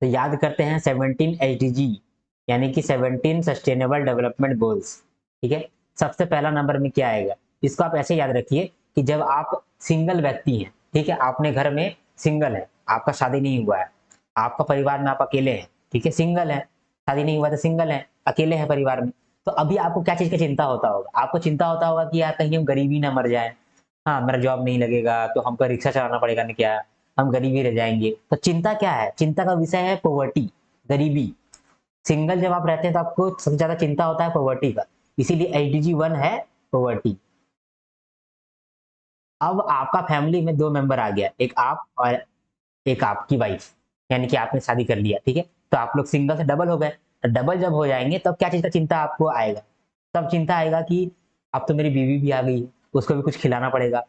तो याद करते हैं 17 एसडीजी, यानी कि 17 सस्टेनेबल डेवलपमेंट गोल्स। ठीक है, सबसे पहला नंबर में क्या आएगा, इसको आप ऐसे याद रखिए कि जब आप सिंगल व्यक्ति हैं, ठीक है, आपने घर में सिंगल है, आपका शादी नहीं हुआ है, आपका परिवार में आप अकेले हैं, ठीक है, सिंगल है, शादी नहीं हुआ तो सिंगल है, अकेले हैं परिवार में। तो अभी आपको क्या चीज का चिंता होता होगा, आपको चिंता होता होगा कि यार कहीं हम गरीबी ना मर जाए, हाँ मेरा जॉब नहीं लगेगा तो हमको रिक्शा चलाना पड़ेगा ना, क्या हम गरीबी रह जाएंगे। तो चिंता क्या है, चिंता का विषय है पॉवर्टी, गरीबी। सिंगल जब आप रहते हैं तो आपको सबसे ज्यादा चिंता होता है पॉवर्टी का, इसीलिए एसडीजी 1 है पॉवर्टी। अब आपका फैमिली में दो मेंबर आ गया, एक आप और एक आपकी वाइफ, यानी कि आपने शादी कर लिया, ठीक है, तो आप लोग सिंगल से डबल हो गए। तो डबल जब हो जाएंगे तब क्या चीज का चिंता आपको आएगा, तब चिंता आएगा कि अब तो मेरी बीवी भी आ गई है, उसको भी कुछ खिलाना पड़ेगा।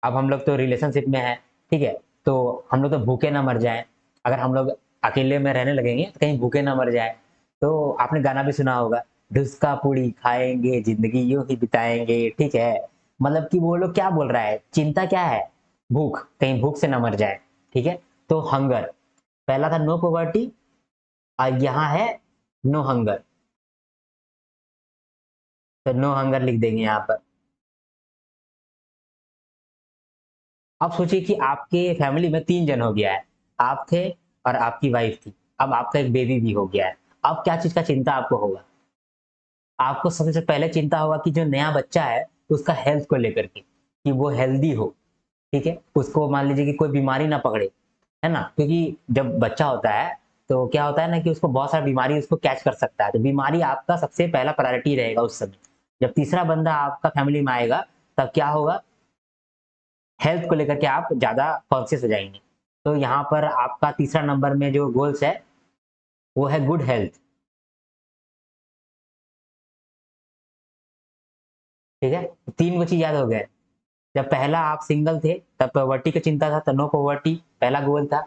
अब हम लोग तो रिलेशनशिप में है, ठीक है, तो हम लोग तो भूखे ना मर जाए, अगर हम लोग अकेले में रहने लगेंगे तो कहीं भूखे ना मर जाए। तो आपने गाना भी सुना होगा, ढुसका पूड़ी खाएंगे जिंदगी यूं ही बिताएंगे, ठीक है, मतलब कि वो लोग क्या बोल रहा है, चिंता क्या है, भूख, कहीं भूख से ना मर जाए, ठीक है। तो हंगर, पहला था नो पॉवर्टी और यहाँ है नो हंगर, तो नो हंगर लिख देंगे यहाँ पर। अब सोचिए कि आपके फैमिली में 3 जन हो गया है, आप थे और आपकी वाइफ थी, अब आपका एक बेबी भी हो गया है। अब क्या चीज का चिंता आपको होगा, आपको सबसे पहले चिंता होगा कि जो नया बच्चा है उसका हेल्थ को लेकर के, कि वो हेल्दी हो, ठीक है, उसको मान लीजिए कि कोई बीमारी ना पकड़े, है ना, क्योंकि जब बच्चा होता है तो क्या होता है ना कि उसको बहुत सारी बीमारी उसको कैच कर सकता है, तो बीमारी आपका सबसे पहला प्रायोरिटी रहेगा उस समय। जब तीसरा बंदा आपका फैमिली में आएगा तब क्या होगा, हेल्थ को लेकर के आप ज्यादा कॉन्शियस हो जाएंगे। तो यहाँ पर आपका तीसरा नंबर में जो गोल्स है वो है गुड हेल्थ, ठीक है। तो 3 गो चीज याद हो गए। जब पहला आप सिंगल थे तब पॉवर्टी की चिंता था, तो नो पॉवर्टी पहला गोल था।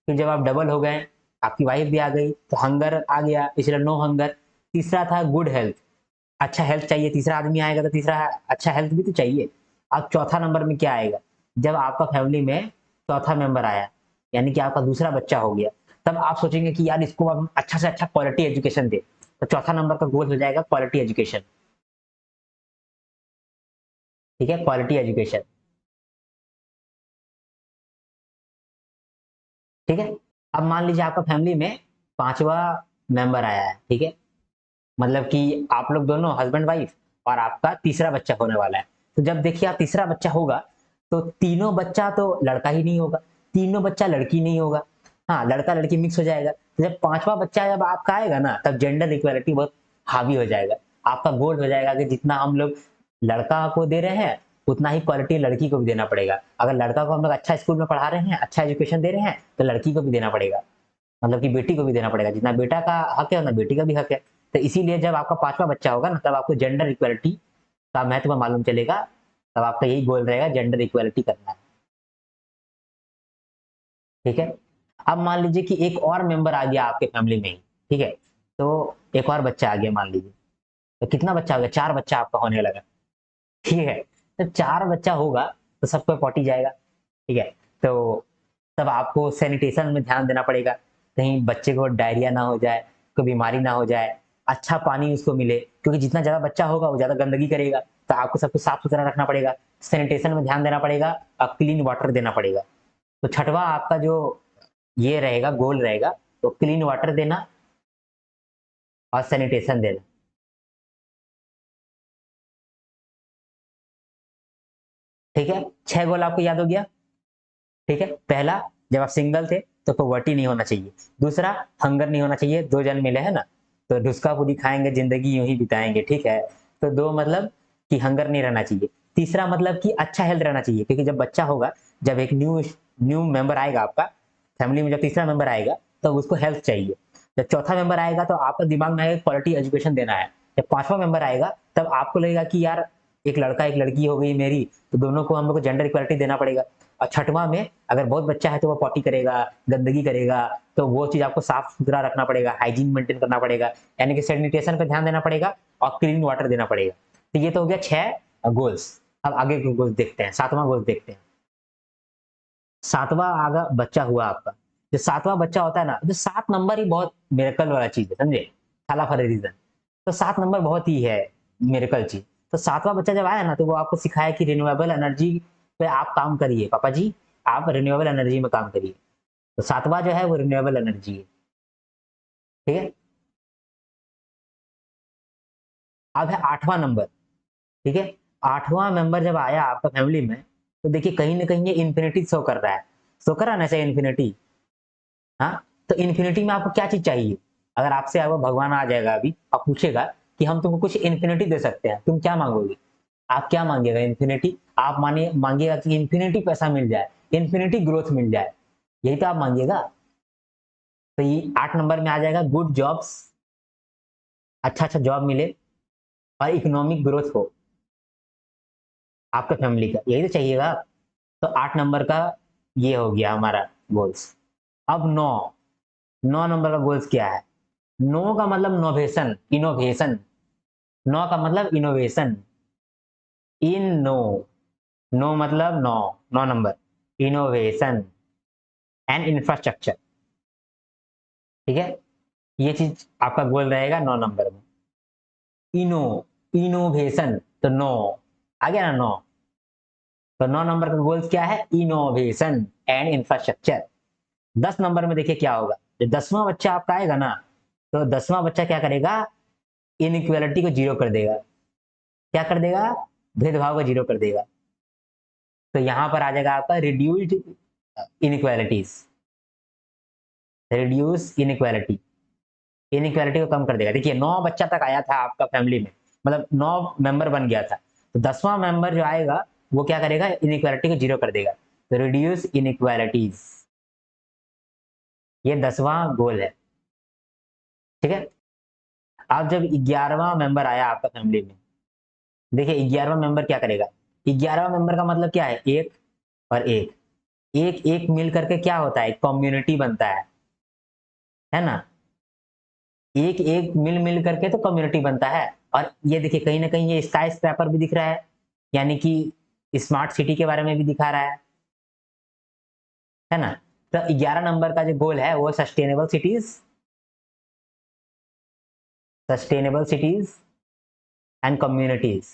फिर जब आप डबल हो गए, आपकी वाइफ भी आ गई तो हंगर आ गया, इसलिए नो हंगर। तीसरा था गुड हेल्थ, अच्छा हेल्थ चाहिए, तीसरा आदमी आएगा तो तीसरा अच्छा हेल्थ भी तो चाहिए। अब चौथा नंबर में क्या आएगा, जब आपका फैमिली में चौथा मेंबर आया, यानी कि आपका दूसरा बच्चा हो गया, तब आप सोचेंगे कि यार इसको हम अच्छा से अच्छा क्वालिटी एजुकेशन दे, तो चौथा नंबर का गोल हो जाएगा क्वालिटी एजुकेशन, ठीक है, क्वालिटी एजुकेशन, ठीक है। अब मान लीजिए आपका फैमिली में पांचवा मेंबर आया है, ठीक है, मतलब कि आप लोग दोनों हस्बैंड वाइफ और आपका तीसरा बच्चा होने वाला है। तो जब देखिए आप तीसरा बच्चा होगा तो तीनों बच्चा तो लड़का ही नहीं होगा, तीनों बच्चा लड़की नहीं होगा, हाँ लड़का लड़की मिक्स हो जाएगा। तो जब पांचवा बच्चा जब आपका आएगा ना तब जेंडर इक्वालिटी बहुत हावी हो जाएगा। आपका गोल हो जाएगा कि जितना हम लोग लड़का को दे रहे हैं उतना ही क्वालिटी लड़की को भी देना पड़ेगा। अगर लड़का को हम लोग अच्छा स्कूल में पढ़ा रहे हैं, अच्छा एजुकेशन दे रहे हैं, तो लड़की को भी देना पड़ेगा, मतलब कि बेटी को भी देना पड़ेगा, जितना बेटा का हक है उतना बेटी का भी हक है। तो इसीलिए जब आपका पांचवा बच्चा होगा ना तब आपको जेंडर इक्वालिटी का महत्व मालूम चलेगा, तब आपका यही गोल रहेगा जेंडर इक्वालिटी करना है, ठीक है। अब मान लीजिए कि एक और मेंबर आ गया आपके फैमिली में ही, ठीक है, तो एक और बच्चा आ गया मान लीजिए, तो कितना बच्चा हो गया, 4 बच्चा आपका होने लगा, ठीक है। तो 4 बच्चा होगा तो सबको पॉटी जाएगा, ठीक है। तो तब आपको सैनिटेशन में ध्यान देना पड़ेगा, कहीं बच्चे को डायरिया ना हो जाए, कोई बीमारी ना हो जाए, अच्छा पानी उसको मिले, क्योंकि जितना ज्यादा बच्चा होगा वो ज्यादा गंदगी करेगा, तो आपको सब कुछ साफ सुथरा रखना पड़ेगा, सैनिटेशन में ध्यान देना पड़ेगा और क्लीन वाटर देना पड़ेगा। तो छठवां आपका जो ये रहेगा गोल रहेगा, तो क्लीन वाटर देना और सैनिटेशन देना, ठीक है। 6 गोल आपको याद हो गया, ठीक है। पहला, जब आप सिंगल थे तो पॉवर्टी नहीं होना चाहिए, दूसरा हंगर नहीं होना चाहिए, 2 जन मिले है ना, तो ढुसका पूरी खाएंगे जिंदगी यूं ही बिताएंगे, ठीक है। तो दो मतलब कि हंगर नहीं रहना चाहिए। तीसरा मतलब कि अच्छा हेल्थ रहना चाहिए, क्योंकि जब बच्चा होगा, जब एक न्यू न्यू मेंबर आएगा आपका फैमिली में, जब तीसरा मेंबर आएगा तो उसको हेल्थ चाहिए। जब चौथा मेंबर आएगा तो आपका दिमाग में आएगा क्वालिटी एजुकेशन देना है। जब पांचवा मेंबर आएगा तब आपको लगेगा कि यार एक लड़का एक लड़की हो गई मेरी, तो दोनों को हम लोग को जेंडर इक्वालिटी देना पड़ेगा। और छठवां में अगर बहुत बच्चा है तो वो पॉटी करेगा, गंदगी करेगा, तो वो चीज आपको साफ सुथरा रखना पड़ेगा, हाइजीन मेंटेन करना पड़ेगा, यानी कि सैनिटेशन पे ध्यान देना पड़ेगा और क्लीन वाटर देना पड़ेगा। तो ये तो हो गया 6 गोल्स। अब आगे के गोल्स देखते हैं, 7वां गोल्स देखते हैं। 7वां आगा बच्चा हुआ आपका, जो 7वां बच्चा होता है ना, जो 7 नंबर ही बहुत मिरेकल वाला चीज है, समझे, थाला फॉर ए रीजन। तो 7 नंबर बहुत ही है मिरेकल चीज। तो 7वां बच्चा जब आया ना, तो वो आपको सिखाया कि रिन्यूएबल एनर्जी पे आप काम करिए पापा जी, आप रिन्यूएबल एनर्जी में काम करिए। तो 7वां जो है वो रिन्यूएबल एनर्जी है, ठीक है। अब है 8वां नंबर, ठीक है। 8वां मेंबर जब आया आपका फैमिली में, तो देखिए कहीं ना कहीं ये इन्फिनिटी शो कर रहा है, शो कर रहा है ना ऐसे इन्फिनिटी। हाँ, तो इन्फिनिटी में आपको क्या चीज चाहिए? अगर आपसे आपको भगवान आ जाएगा अभी और पूछेगा कि हम तुमको कुछ इन्फिनिटी दे सकते हैं, तुम क्या मांगोगे? आप क्या मांगिएगा? इन्फिनिटी। आप मानिए मांगिएगा कि इन्फिनिटी पैसा मिल जाए, इन्फिनिटी ग्रोथ मिल जाए, यही तो आप मांगिएगा। तो ये 8 नंबर में आ जाएगा गुड जॉब्स, अच्छा अच्छा जॉब मिले और इकोनॉमिक ग्रोथ हो आपके फैमिली का, यही तो चाहिएगा। तो 8 नंबर का ये हो गया हमारा गोल्स। अब 9 नंबर का गोल्स क्या है? नो का मतलब नोवेशन, इनोवेशन। 9 का मतलब इनोवेशन, इन नो, नो मतलब 9 नंबर, इनोवेशन एंड इंफ्रास्ट्रक्चर, ठीक है। ये चीज आपका गोल रहेगा 9 नंबर में। इनो, इनोवेशन, तो 9 आ गया ना 9। तो 9 नंबर का गोल्स क्या है? Innovation and infrastructure. 10 नंबर में देखिए क्या होगा। जब 10वां बच्चा आपका आएगा ना, तो 10वां बच्चा क्या करेगा? इनइक्वालिटी को जीरो कर देगा। क्या कर देगा? भेदभाव को जीरो कर देगा। तो यहां पर आ जाएगा आपका reduced inequalities, reduce inequality, inequality को कम कर देगा। देखिए 9 बच्चा तक आया था आपका फैमिली में, मतलब 9 मेंबर बन गया था। तो 10वां मेंबर जो आएगा वो क्या करेगा? इनइक्वालिटी को जीरो कर देगा। तो रिड्यूस इनइक्वालिटीज, ये 10वां गोल है, ठीक है। अब जब 11वां मेंबर आया आपका फैमिली में, देखिए 11वां मेंबर क्या करेगा? 11वां मेंबर का मतलब क्या है? एक और एक, एक एक मिल करके क्या होता है? कम्युनिटी बनता है ना। एक एक मिल मिल करके तो कम्युनिटी बनता है। और ये देखिए कहीं ना कहीं ये स्काई स्क्रैपर भी दिख रहा है, यानी कि स्मार्ट सिटी के बारे में भी दिखा रहा है ना। तो 11 नंबर का जो गोल है वो sustainable cities, sustainable cities and communities,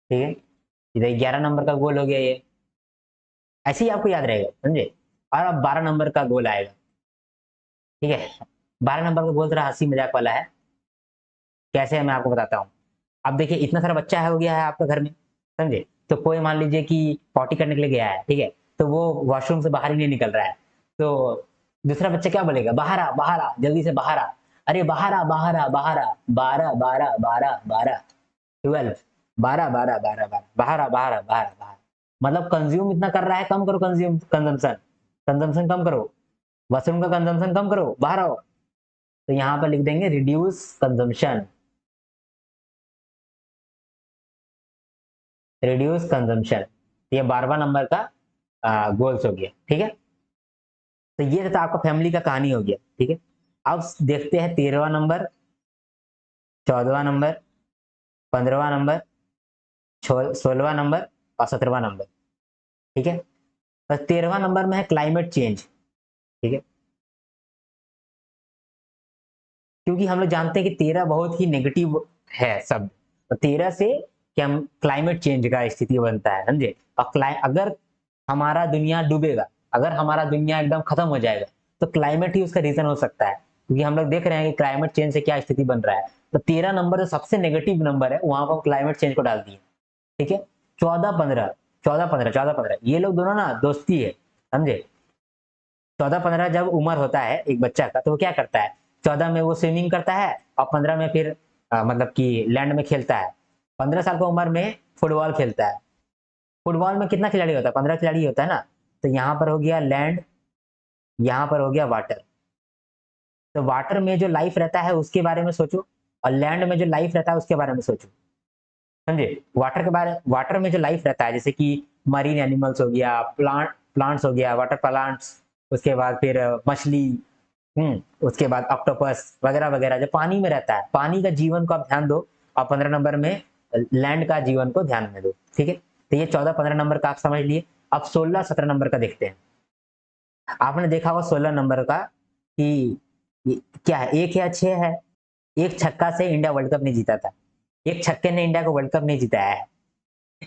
ठीक है। इधर 11 नंबर का गोल हो गया ये, ऐसे ही आपको याद रहेगा, समझे। और अब 12 नंबर का गोल आएगा, ठीक है। 12 नंबर का गोल थोड़ा हंसी मजाक वाला है, कैसे है मैं आपको बताता हूँ। अब देखिए इतना सारा बच्चा है हो गया है आपका घर में, समझे। तो कोई मान लीजिए कि पॉटी करने के लिए गया है, ठीक है, तो वो वॉशरूम से बाहर ही नहीं निकल रहा है। तो दूसरा बच्चा क्या बोलेगा? बाहर आ जल्दी से बाहर आ। अरे बाहर आ बाहर आ बाहर आ, 12 12 12 12 12, 12 12 12 12, बाहर आ बाहर आ बाहर आ बाहर। मतलब कंज्यूम इतना कर रहा है, कम करो कंज्यूम, कंजम्पशन, कंजम्पशन कम करो, वॉशरूम का कंजम्पशन कम करो, बाहर आओ। तो यहाँ पर लिख देंगे रिड्यूस कंजम्पशन, रिड्यूस कंजम्पशन। ये 12वां नंबर का गोल्स हो गया, ठीक है। तो ये तो आपका फैमिली का कहानी हो गया, ठीक है। अब देखते हैं 13वां नंबर, 14वां नंबर, 15वां नंबर, 16वां नंबर और 17वां नंबर, ठीक है। और 13वां नंबर में है क्लाइमेट चेंज, ठीक है। क्योंकि हम लोग जानते हैं कि 13 बहुत ही नेगेटिव है शब्द, तो 13 से क्या क्लाइमेट चेंज का स्थिति बनता है, समझे। और अगर हमारा दुनिया डूबेगा, अगर हमारा दुनिया एकदम खत्म हो जाएगा, तो क्लाइमेट ही उसका रीजन हो सकता है। क्योंकि हम लोग देख रहे हैं कि क्लाइमेट चेंज से क्या स्थिति बन रहा है। तो 13 नंबर जो सबसे नेगेटिव नंबर है, वहां पर हम क्लाइमेट चेंज को डाल दिए, ठीक है। 14 15, 14 15, 14 15 ये लोग दोनों ना दोस्ती है, समझे। 14 15 जब उम्र होता है एक बच्चा का, तो वो क्या करता है? 14 में वो स्विमिंग करता है और 15 में फिर मतलब कि लैंड में खेलता है। 15 साल की उम्र में फुटबॉल खेलता है। फुटबॉल में कितना खिलाड़ी होता है? 15 खिलाड़ी होता है ना। तो यहाँ पर हो गया लैंड, यहाँ पर हो गया वाटर। तो वाटर में जो लाइफ रहता है उसके बारे में सोचो, और लैंड में जो लाइफ रहता है उसके बारे में सोचो, समझे। वाटर में जो लाइफ रहता है, जैसे कि मरीन एनिमल्स हो गया, प्लांट्स हो गया, वाटर प्लांट्स, उसके बाद फिर मछली, उसके बाद ऑक्टोपस वगैरह वगैरह जो पानी में रहता है, पानी का जीवन को आप ध्यान दो। और 15 नंबर में लैंड का जीवन को ध्यान में दो, ठीक है। तो ये 14-15 नंबर का आप समझ लिए। अब 16-17 नंबर का देखते हैं। आपने देखा होगा 16 नंबर का कि क्या है, 1 या 6 है। एक छक्का से इंडिया वर्ल्ड कप नहीं जीता था, एक छक्के ने इंडिया को वर्ल्ड कप नहीं जिताया है।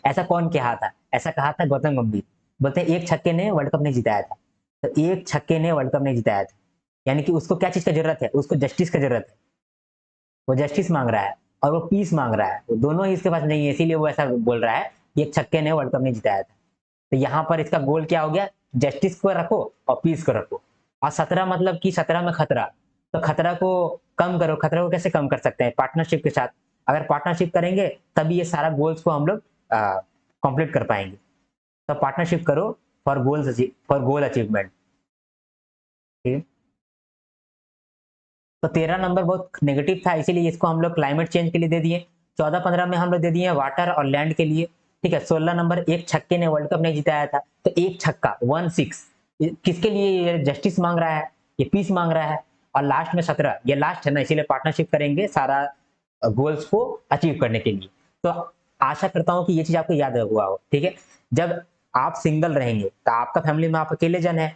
ऐसा कौन कहा था? ऐसा कहा था गौतम गंभीर। बोलते हैं एक छक्के ने वर्ल्ड कप नहीं जिताया था। तो एक छक्के ने वर्ल्ड कप नहीं जिताया था, यानी कि उसको क्या चीज का जरूरत है? उसको जस्टिस का जरूरत है। वो जस्टिस मांग रहा है और वो पीस मांग रहा है, वो दोनों ही इसके पास नहीं है, इसीलिए वो ऐसा बोल रहा है कि एक छक्के ने वर्ल्ड कप नहीं जिताया था। तो यहाँ पर इसका गोल क्या हो गया? जस्टिस को रखो और पीस को रखो। और 17 मतलब कि 17 में खतरा, तो खतरा को कम करो। खतरा को कैसे कम कर सकते हैं? पार्टनरशिप के साथ। अगर पार्टनरशिप करेंगे तभी ये सारा गोल्स को हम लोग कंप्लीट कर पाएंगे। तो पार्टनरशिप करो फॉर गोल अचीवमेंट। ठीक है। तो 13 नंबर बहुत नेगेटिव था, इसीलिए इसको हम लोग क्लाइमेट चेंज के लिए दे दिए। 14-15 में हम लोग दे दिए वाटर और लैंड के लिए। ठीक है। 16 नंबर, एक छक्के ने वर्ल्ड कप नहीं जिताया था, तो एक छक्का 16 किसके लिए? ये जस्टिस मांग रहा है, ये पीस मांग रहा है। और लास्ट में 17, ये लास्ट है ना, इसीलिए पार्टनरशिप करेंगे सारा गोल्स को अचीव करने के लिए। तो आशा करता हूं कि ये चीज आपको याद हुआ हो। ठीक है। जब आप सिंगल रहेंगे तो आपका फैमिली में आप अकेले जन है,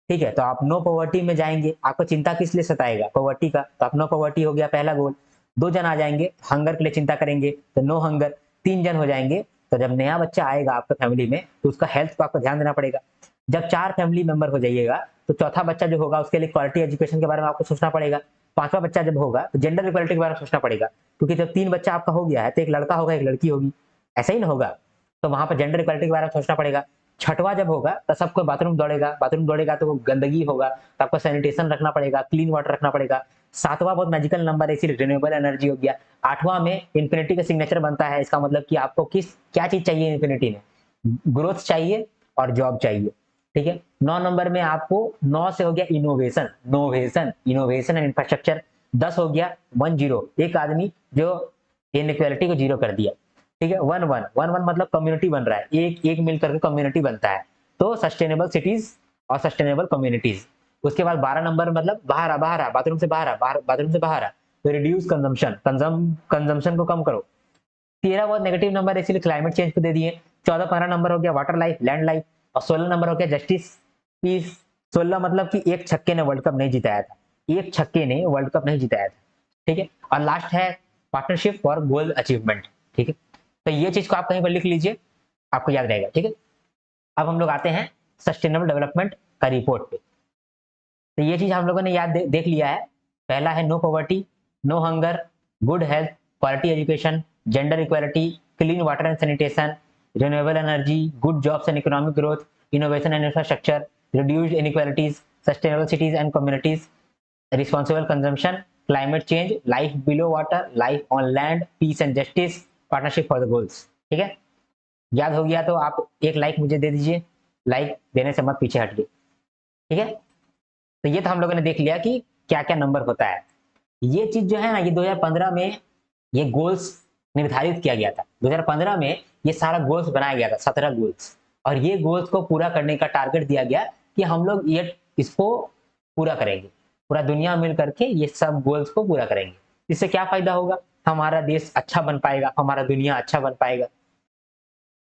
ठीक है, तो आप नो पॉवर्टी में जाएंगे। आपको चिंता किस लिए सताएगा? पॉवर्टी का। तो आप नो पॉवर्टी हो गया पहला गोल। 2 जन आ जाएंगे, हंगर के लिए चिंता करेंगे तो नो हंगर। 3 जन हो जाएंगे, तो जब नया बच्चा आएगा आपका फैमिली में तो उसका हेल्थ को आपको ध्यान देना पड़ेगा। जब 4 फैमिली मेंबर हो जाइएगा तो चौथा बच्चा जो होगा उसके लिए क्वालिटी एजुकेशन के बारे में आपको सोचना पड़ेगा। 5वां बच्चा जब होगा तो जेंडर इक्वालिटी के बारे में सोचना पड़ेगा, क्योंकि जब 3 बच्चा आपका हो गया है तो एक लड़का होगा एक लड़की होगी, ऐसा ही ना होगा? तो वहां पर जेंडर इक्वालिटी के बारे में सोचना पड़ेगा। 6वां जब होगा तो सबको बाथरूम दौड़ेगा, बाथरूम दौड़ेगा तो वो गंदगी होगा, तो आपको सैनिटेशन रखना पड़ेगा, क्लीन वाटर रखना पड़ेगा। 7वां बहुत मैजिकल नंबर है, इसीलिए रिन्यूएबल एनर्जी हो गया। 8वां में इन्फिनिटी का सिग्नेचर बनता है, इसका मतलब कि आपको क्या चीज चाहिए इन्फिनिटी में? ग्रोथ चाहिए और जॉब चाहिए। ठीक है। 9 नंबर में आपको 9 से हो गया इनोवेशन, इनोवेशन एंड इंफ्रास्ट्रक्चर। 10 हो गया 10, एक आदमी जो इनइक्वालिटी को जीरो कर दिया। ठीक है। 11 मतलब कम्युनिटी बन रहा है, एक एक मिलकर के कम्युनिटी बनता है। तो सस्टेनेबल सिटीज और सस्टेनेबल कम्युनिटीज। उसके बाद 12 नंबर मतलब बाहर आ, बाथरूम से बाहर आ, बाथरूम से बाहर आ, तो रिड्यूस कंजम्पशन, कंजम्पशन को कम करो। 13 बहुत नेगेटिव नंबर है, इसीलिए क्लाइमेट चेंज को दे दिए। 14-15 नंबर हो गया वाटर लाइफ, लैंड लाइफ। और 16 नंबर हो गया जस्टिस, पीस। 16 मतलब कि एक छक्के ने वर्ल्ड कप नहीं जिताया था, एक छक्के ने वर्ल्ड कप नहीं जिताया था। ठीक है। और लास्ट है पार्टनरशिप फॉर गोल अचीवमेंट। ठीक है। तो ये चीज को आप कहीं पर लिख लीजिए, आपको याद रहेगा। ठीक है। अब हम लोग आते हैं सस्टेनेबल डेवलपमेंट का रिपोर्ट पे। तो ये चीज हम लोगों ने देख लिया है। पहला है no poverty, no hunger, good health, quality education, gender equality, clean water and sanitation, renewable energy, good jobs and economic growth, innovation and infrastructure, reduced inequalities, sustainable cities and communities, responsible consumption, climate change, life below water, life on land, peace and justice, partnership for the goals. ठीक है। याद हो गया तो आप एक like मुझे दे दीजिए, लाइक देने से मत पीछे हटिए। ठीक है। तो ये तो हम लोगों ने देख लिया कि क्या क्या नंबर होता है। ये चीज जो है ना, ये 2015 में ये गोल्स निर्धारित किया गया था। 2015 में ये सारा गोल्स बनाया गया था, 17 गोल्स। और ये गोल्स को पूरा करने का टारगेट दिया गया कि हम लोग ये इसको पूरा करेंगे, पूरा दुनिया मिल करके ये सब गोल्स को पूरा करेंगे। इससे क्या फायदा होगा? हमारा देश अच्छा बन पाएगा, हमारा दुनिया अच्छा बन पाएगा।